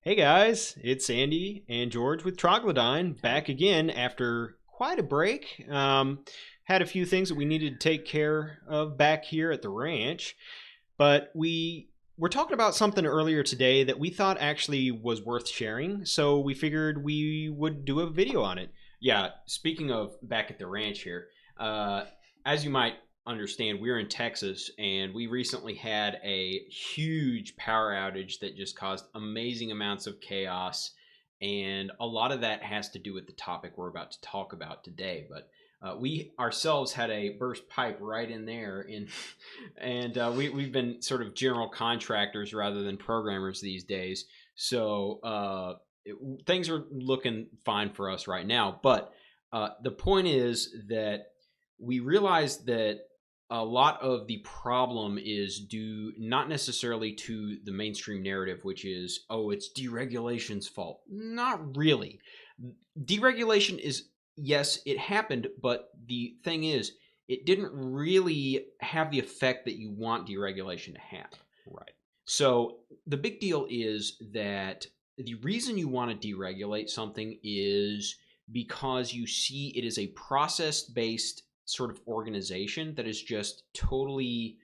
Hey guys, it's Andy and George with Troglodyne back again after quite a break. Had a few things that we needed to take care of back here at the ranch, but we were talking about something earlier today that we thought actually was worth sharing, so we figured we would do a video on it. Yeah, speaking of back at the ranch here, uh, as you might understand, we're in Texas and we recently had a huge power outage that just caused amazing amounts of chaos. And a lot of that has to do with the topic we're about to talk about today. But we ourselves had a burst pipe right in there, and we've been sort of general contractors rather than programmers these days. So things are looking fine for us right now. But the point is that we realize that a lot of the problem is due not necessarily to the mainstream narrative, which is, oh, it's deregulation's fault. Not really. Deregulation is, yes, it happened, but the thing is, it didn't really have the effect that you want deregulation to have. Right. So the big deal is that the reason you want to deregulate something is because you see it as a process based sort of organization that is just totally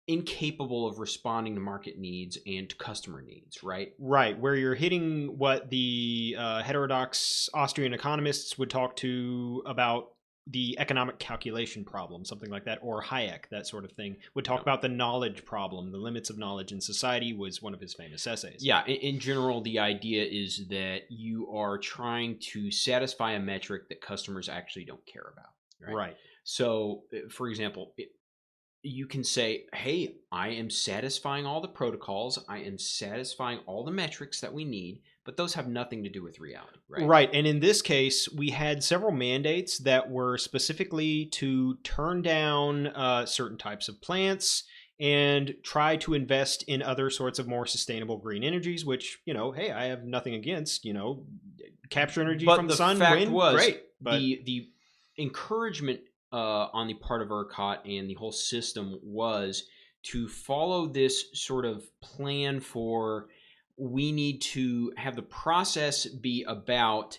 incapable of responding to market needs and to customer needs, right? Right, where you're hitting what the heterodox Austrian economists would talk to about the economic calculation problem, something like that, or Hayek, that sort of thing, would talk about the knowledge problem, the limits of knowledge in society was one of his famous essays. Yeah, in general, the idea is that you are trying to satisfy a metric that customers actually don't care about, right? Right. So, for example, you can say, hey, I am satisfying all the protocols, I am satisfying all the metrics that we need, but those have nothing to do with reality, right? Right. And in this case, we had several mandates that were specifically to turn down certain types of plants and try to invest in other sorts of more sustainable green energies, which, hey, I have nothing against, capture energy But from the the sun, fact wind, was, great. But the encouragement on the part of ERCOT and the whole system was to follow this sort of plan for, we need to have the process be about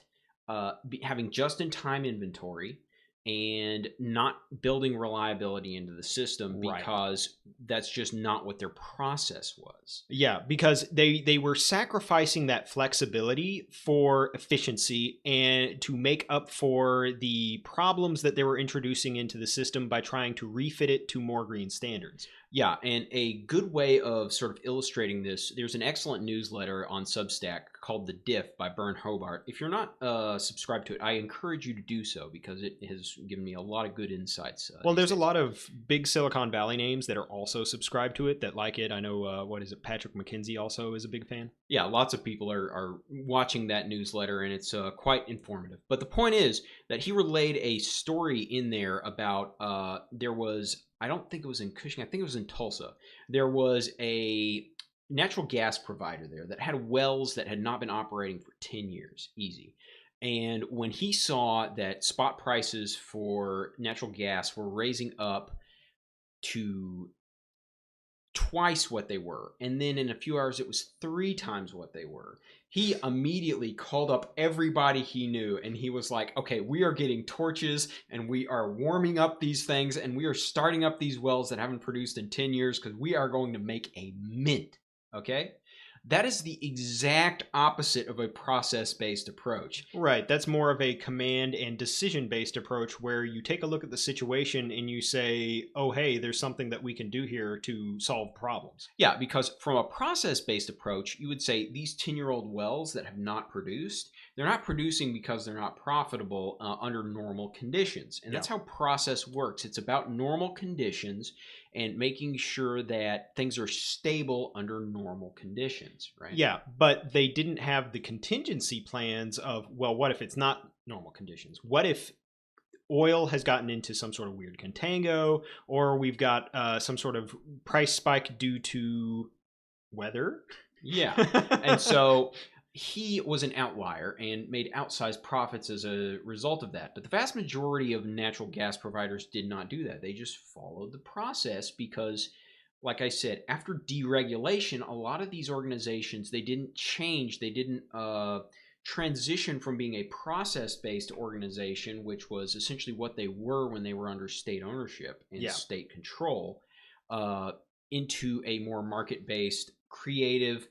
having just-in-time inventory and not building reliability into the system, Right. because that's just not what their process was. Yeah, because they were sacrificing that flexibility for efficiency and to make up for the problems that they were introducing into the system by trying to refit it to more green standards. Yeah, and a good way of sort of illustrating this, there's an excellent newsletter on Substack called The Diff by Bern Hobart. If you're not subscribed to it, I encourage you to do so because it has given me a lot of good insights. Well, there's a lot of big Silicon Valley names that are also subscribed to it that like it. I know, what is it, Patrick McKenzie also is a big fan. Yeah, lots of people are watching that newsletter, and it's quite informative. But the point is that he relayed a story in there about there was, I don't think it was in Cushing, I think it was in Tulsa. There was a natural gas provider there that had wells that had not been operating for 10 years, easy. And when he saw that spot prices for natural gas were raising up to twice what they were, and then in a few hours it was 3 times what they were, he immediately called up everybody he knew and he was like, okay, we are getting torches and we are warming up these things and we are starting up these wells that haven't produced in 10 years because we are going to make a mint. Okay, that is the exact opposite of a process-based approach. Right. That's more of a command and decision-based approach where you take a look at the situation and you say, oh, hey, there's something that we can do here to solve problems. Yeah, because from a process-based approach, you would say these 10-year-old wells that have not produced, they're not producing because they're not profitable under normal conditions. And that's how process works. It's about normal conditions and making sure that things are stable under normal conditions, right? Yeah, but they didn't have the contingency plans of, well, what if it's not normal conditions? What if oil has gotten into some sort of weird contango, or we've got some sort of price spike due to weather? Yeah. And so he was an outlier and made outsized profits as a result of that. But the vast majority of natural gas providers did not do that. They just followed the process because like I said, after deregulation, a lot of these organizations, they didn't change. They didn't transition from being a process-based organization, which was essentially what they were when they were under state ownership and state control, into a more market-based, creative,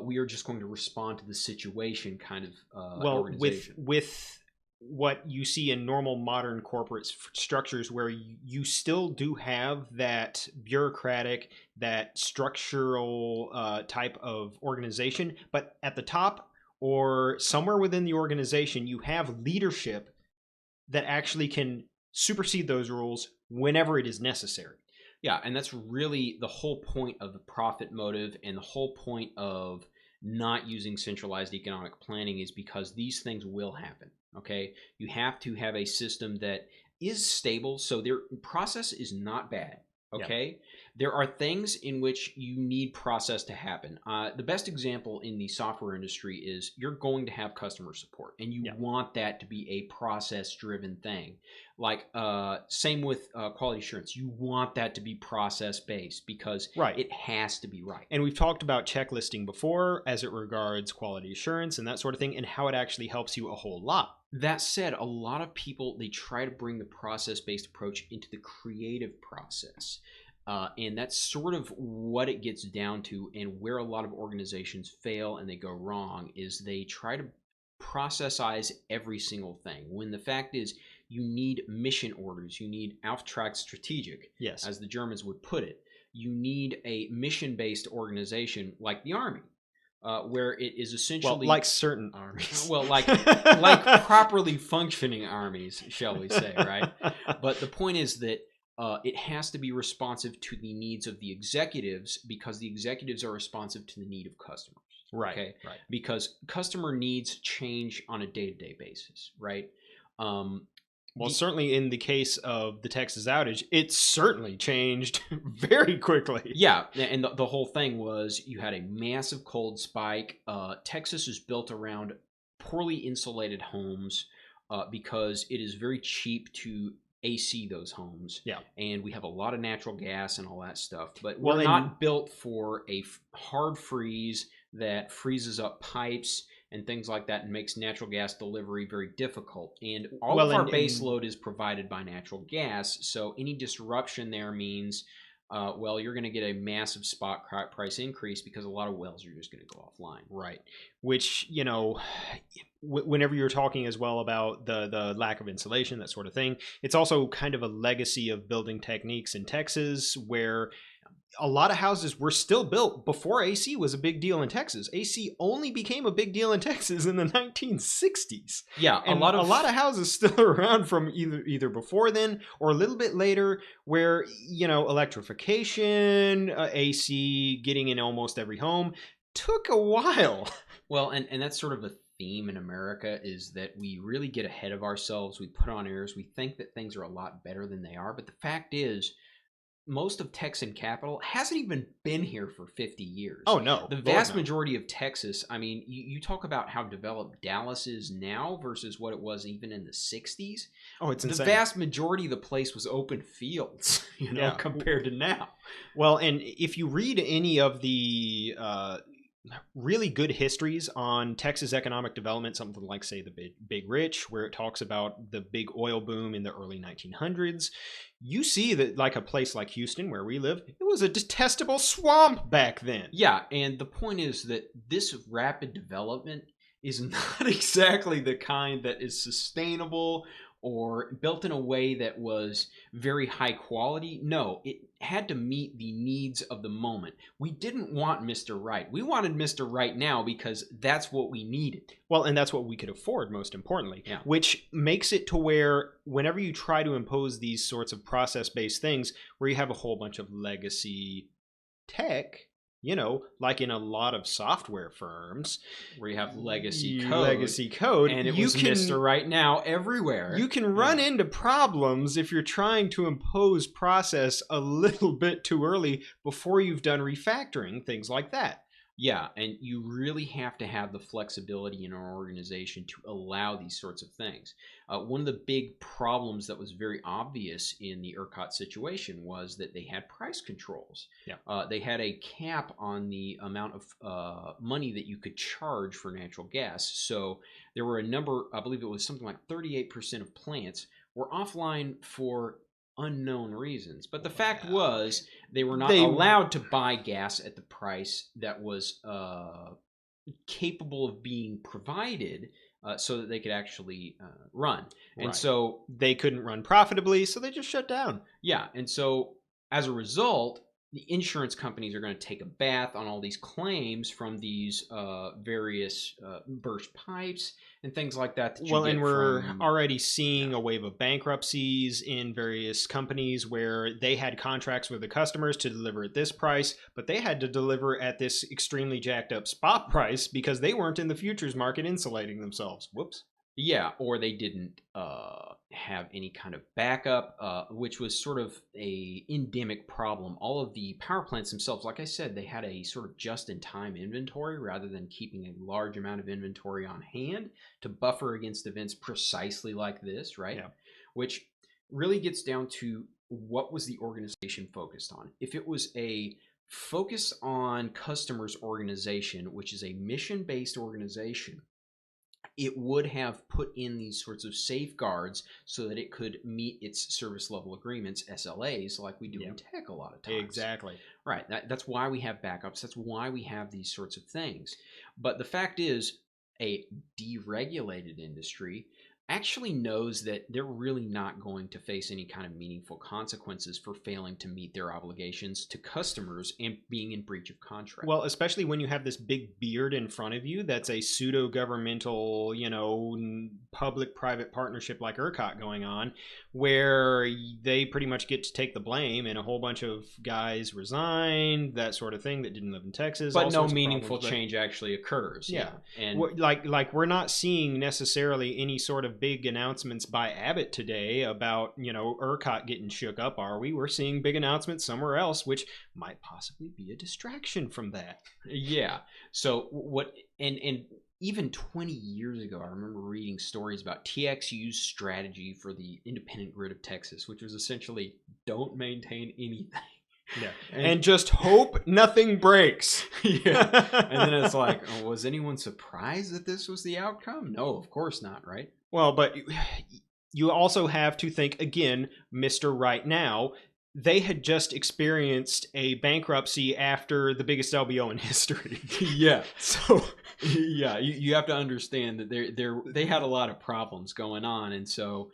we are just going to respond to the situation kind of organization. With what you see in normal modern corporate structures, where you still do have that bureaucratic, that structural type of organization, but at the top or somewhere within the organization, you have leadership that actually can supersede those rules whenever it is necessary. Yeah, and that's really the whole point of the profit motive, and the whole point of not using centralized economic planning is because these things will happen. Okay, you have to have a system that is stable, so their process is not bad. Okay, there are things in which you need process to happen. The best example in the software industry is you're going to have customer support, and you want that to be a process-driven thing. Like same with quality assurance, you want that to be process-based because it has to be right. And we've talked about checklisting before as it regards quality assurance and that sort of thing, and how it actually helps you a whole lot. That said, a lot of people, they try to bring the process-based approach into the creative process. And that's sort of what it gets down to, and where a lot of organizations fail and they go wrong is they try to processize every single thing, when the fact is you need mission orders, you need Auftragsstrategic, as the Germans would put it. You need a mission-based organization like the Army. Where it is essentially like certain armies. Well, like properly functioning armies, shall we say, right? But the point is that it has to be responsive to the needs of the executives, because the executives are responsive to the need of customers. Right. Okay. Right. Because customer needs change on a day-to-day basis, right? Well, certainly in the case of the Texas outage, it certainly changed very quickly. Yeah, and the whole thing was you had a massive cold spike. Texas is built around poorly insulated homes because it is very cheap to AC those homes. Yeah. And we have a lot of natural gas and all that stuff. But we're not built for a hard freeze that freezes up pipes and things like that, and makes natural gas delivery very difficult. And all of our base load is provided by natural gas, so any disruption there means, you're going to get a massive spot price increase because a lot of wells are just going to go offline. Right. Which, whenever you're talking as well about the lack of insulation, that sort of thing, it's also kind of a legacy of building techniques in Texas, where a lot of houses were still built before AC was a big deal in Texas. AC only became a big deal in Texas in the 1960s. Yeah, and a lot of houses still around from either before then or a little bit later, where electrification, AC getting in almost every home took a while. Well, and that's sort of a theme in America, is that we really get ahead of ourselves. We put on airs. We think that things are a lot better than they are, but the fact is, most of Texan capital hasn't even been here for 50 years. Oh, no. The vast majority of Texas, I mean, you talk about how developed Dallas is now versus what it was even in the 60s. Oh, it's insane. The vast majority of the place was open fields, compared to now. Well, and if you read any of the really good histories on Texas economic development, something like, say, the Big Rich, where it talks about the big oil boom in the early 1900s, you see that, like a place like Houston, where we live, it was a detestable swamp back then. Yeah, and the point is that this rapid development is not exactly the kind that is sustainable or built in a way that was very high quality. No, it had to meet the needs of the moment. We didn't want Mr. Right. We wanted Mr. Right now because that's what we needed. Well, and that's what we could afford, most importantly, which makes it to where whenever you try to impose these sorts of process-based things, where you have a whole bunch of legacy tech, like in a lot of software firms, where you have legacy code, and it was Mr. Right now everywhere. You can run into problems if you're trying to impose process a little bit too early before you've done refactoring, things like that. Yeah, and you really have to have the flexibility in our organization to allow these sorts of things. One of the big problems that was very obvious in the ERCOT situation was that they had price controls. Yeah. They had a cap on the amount of money that you could charge for natural gas. So there were a number, I believe it was something like 38% of plants were offline for unknown reasons. But the fact was they were not allowed to buy gas at the price that was capable of being provided so that they could actually run. And Right. so they couldn't run profitably, so they just shut down. yeah, and so as a result, the insurance companies are going to take a bath on all these claims from these various burst pipes and things like that. That you Well, get and we're from, already seeing a wave of bankruptcies in various companies where they had contracts with the customers to deliver at this price, but they had to deliver at this extremely jacked up spot price because they weren't in the futures market insulating themselves. Whoops. yeah, or they didn't have any kind of backup, which was sort of a endemic problem. All of the power plants themselves, like I said, they had a sort of just-in-time inventory rather than keeping a large amount of inventory on hand to buffer against events precisely like this, right? Yeah. Which really gets down to what was the organization focused on. If it was a focus on customers organization, which is a mission-based organization, it would have put in these sorts of safeguards so that it could meet its service level agreements, SLAs, like we do in tech a lot of times. Exactly. Right. That's why we have backups. That's why we have these sorts of things. But the fact is, a deregulated industry actually knows that they're really not going to face any kind of meaningful consequences for failing to meet their obligations to customers and being in breach of contract. Well, especially when you have this big beard in front of you that's a pseudo-governmental, public-private partnership like ERCOT going on, where they pretty much get to take the blame, and a whole bunch of guys resigned, that sort of thing, that didn't live in Texas. But no meaningful change actually occurs. Yeah. And like we're not seeing necessarily any sort of big announcements by Abbott today about, ERCOT getting shook up, are we? We're seeing big announcements somewhere else, which might possibly be a distraction from that. Yeah. So what and even 20 years ago, I remember reading stories about TXU's strategy for the independent grid of Texas, which was essentially don't maintain anything. Yeah. And just hope nothing breaks. Yeah. And then it's like, was anyone surprised that this was the outcome? No, of course not, right? Well, but you also have to think, again, Mr. Right Now, they had just experienced a bankruptcy after the biggest LBO in history. Yeah. So yeah, you have to understand that they had a lot of problems going on, and so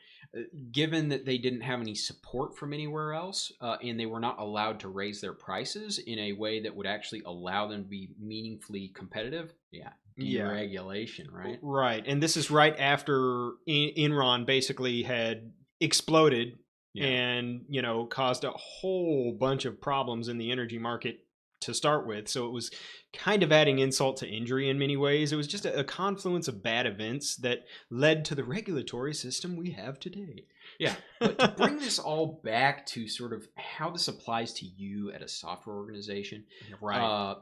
given that they didn't have any support from anywhere else, and they were not allowed to raise their prices in a way that would actually allow them to be meaningfully competitive, deregulation, right? Right, and this is right after Enron basically had exploded and, caused a whole bunch of problems in the energy market to start with. So it was kind of adding insult to injury in many ways. It was just a confluence of bad events that led to the regulatory system we have today. Yeah, but to bring this all back to sort of how this applies to you at a software organization, right?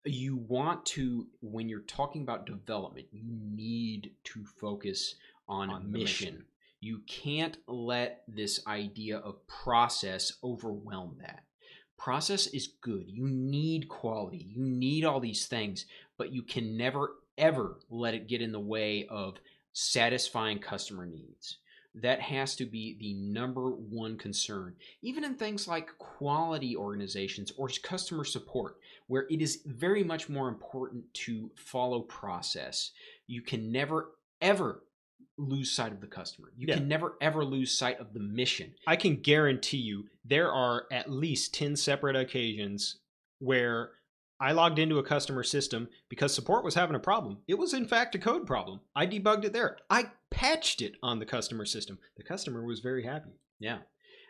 You want to, when you're talking about development, you need to focus on mission. You can't let this idea of process overwhelm that. Process is good. You need quality. You need all these things, but you can never, ever let it get in the way of satisfying customer needs. That has to be the number one concern, even in things like quality organizations or customer support, where it is very much more important to follow process. You can never, ever lose sight of the customer. You can never ever lose sight of the mission. I can guarantee you there are at least 10 separate occasions where I logged into a customer system because support was having a problem. It was in fact a code problem. I debugged it there. I patched it on the customer system. The customer was very happy. Yeah.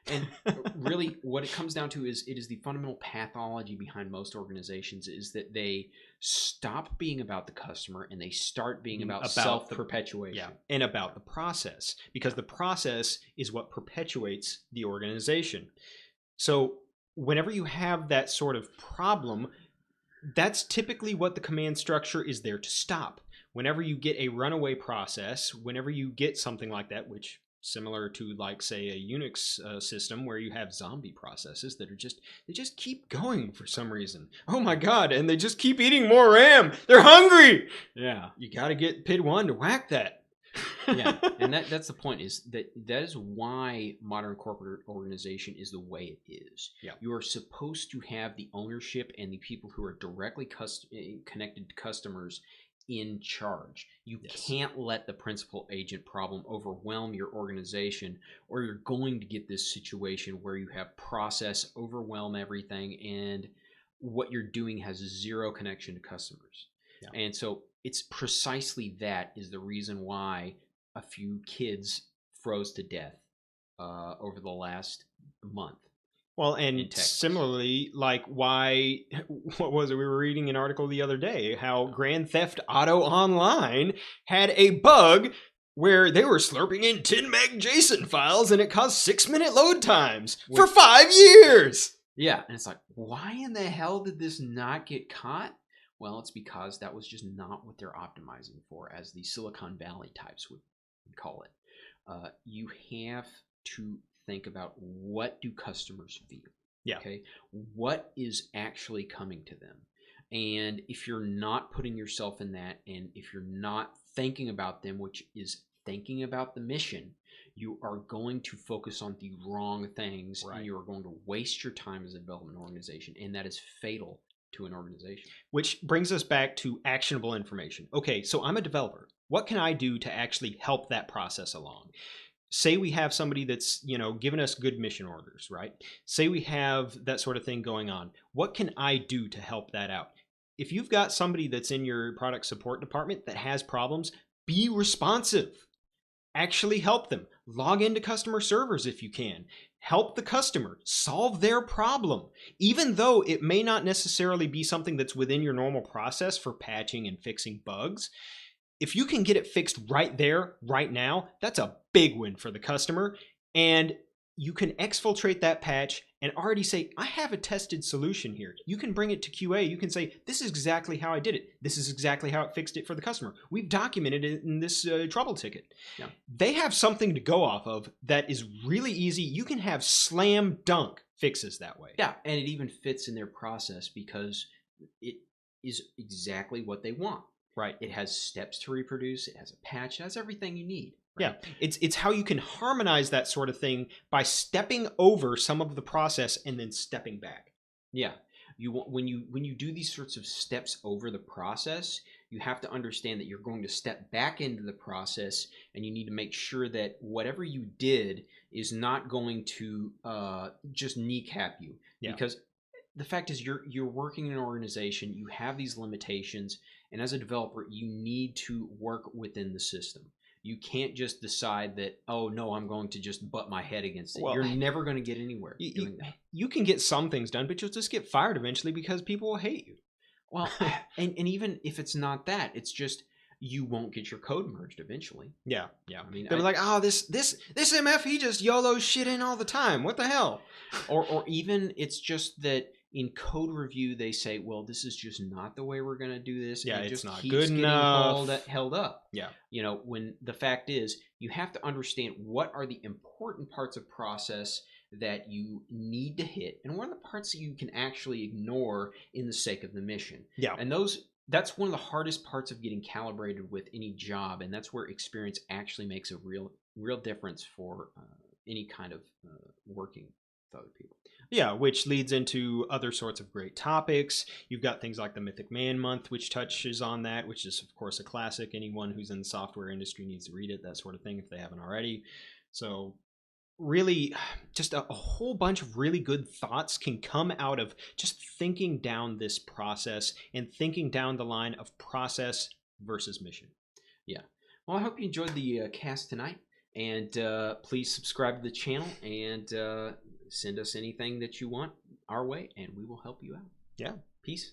And really what it comes down to is it is the fundamental pathology behind most organizations is that they stop being about the customer and they start being about self-perpetuation. Yeah, and about the process, because the process is what perpetuates the organization. So whenever you have that sort of problem, that's typically what the command structure is there to stop. Whenever you get a runaway process, whenever you get something like that, which similar to like say a Unix system where you have zombie processes that are they just keep going for some reason. Oh my god, and they just keep eating more RAM. They're hungry. Yeah. You got to get PID-1 to whack that. Yeah, and that's the point, is that is why modern corporate organization is the way it is. Yeah. You are supposed to have the ownership and the people who are directly connected to customers in charge. You can't let the principal agent problem overwhelm your organization, or you're going to get this situation where you have process overwhelm everything and what you're doing has zero connection to customers. Yeah. And so it's precisely that is the reason why a few kids froze to death over the last month. Well, and similarly, like what was it? We were reading an article the other day how Grand Theft Auto Online had a bug where they were slurping in 10 meg JSON files and it caused 6-minute load times for 5 years. Yeah, and it's like, why in the hell did this not get caught? Well, it's because that was just not what they're optimizing for, as the Silicon Valley types would call it. You have to think about, what do customers feel? Yeah. Okay. What is actually coming to them? And if you're not putting yourself in that, and if you're not thinking about them, which is thinking about the mission, you are going to focus on the wrong things, right, and you are going to waste your time as a development organization, and that is fatal to an organization. Which brings us back to actionable information. Okay, so I'm a developer. What can I do to actually help that process along? Say we have somebody that's, giving us good mission orders, right? Say we have that sort of thing going on. What can I do to help that out? If you've got somebody that's in your product support department that has problems, be responsive. Actually help them. Log into customer servers if you can. Help the customer solve their problem, even though it may not necessarily be something that's within your normal process for patching and fixing bugs. If you can get it fixed right there, right now, that's a big win for the customer. And you can exfiltrate that patch and already say, I have a tested solution here. You can bring it to QA. You can say, this is exactly how I did it. This is exactly how it fixed it for the customer. We've documented it in this trouble ticket. Yeah. They have something to go off of that is really easy. You can have slam dunk fixes that way. Yeah, and it even fits in their process because it is exactly what they want. Right. It has steps to reproduce. It has a patch. It has everything you need. Right? Yeah. It's how you can harmonize that sort of thing by stepping over some of the process and then stepping back. Yeah. When you do these sorts of steps over the process, you have to understand that you're going to step back into the process, and you need to make sure that whatever you did is not going to just kneecap you. Yeah. Because the fact is, you're working in an organization, you have these limitations, and as a developer, you need to work within the system. You can't just decide that, oh no, I'm going to just butt my head against it. Well, you're never going to get anywhere doing that. You can get some things done, but you'll just get fired eventually because people will hate you. Well, and even if it's not that, it's just you won't get your code merged eventually. Yeah. I mean, they're like, oh, this MF, he just YOLO shit in all the time. What the hell? Or even it's just that in code review they say, well, this is just not the way we're going to do this. Yeah, and it's just not keeps good enough. Held up. Yeah. When the fact is, you have to understand what are the important parts of process that you need to hit, and what are the parts that you can actually ignore in the sake of the mission. Yeah. And that's one of the hardest parts of getting calibrated with any job, and that's where experience actually makes a real difference for any kind of working with other people. Yeah, which leads into other sorts of great topics. You've got things like the Mythic Man Month, which touches on that, which is, of course, a classic. Anyone who's in the software industry needs to read it, that sort of thing, if they haven't already. So really, just a whole bunch of really good thoughts can come out of just thinking down this process and thinking down the line of process versus mission. Yeah. Well, I hope you enjoyed the cast tonight. And please subscribe to the channel and send us anything that you want our way, and we will help you out. Yeah. Peace.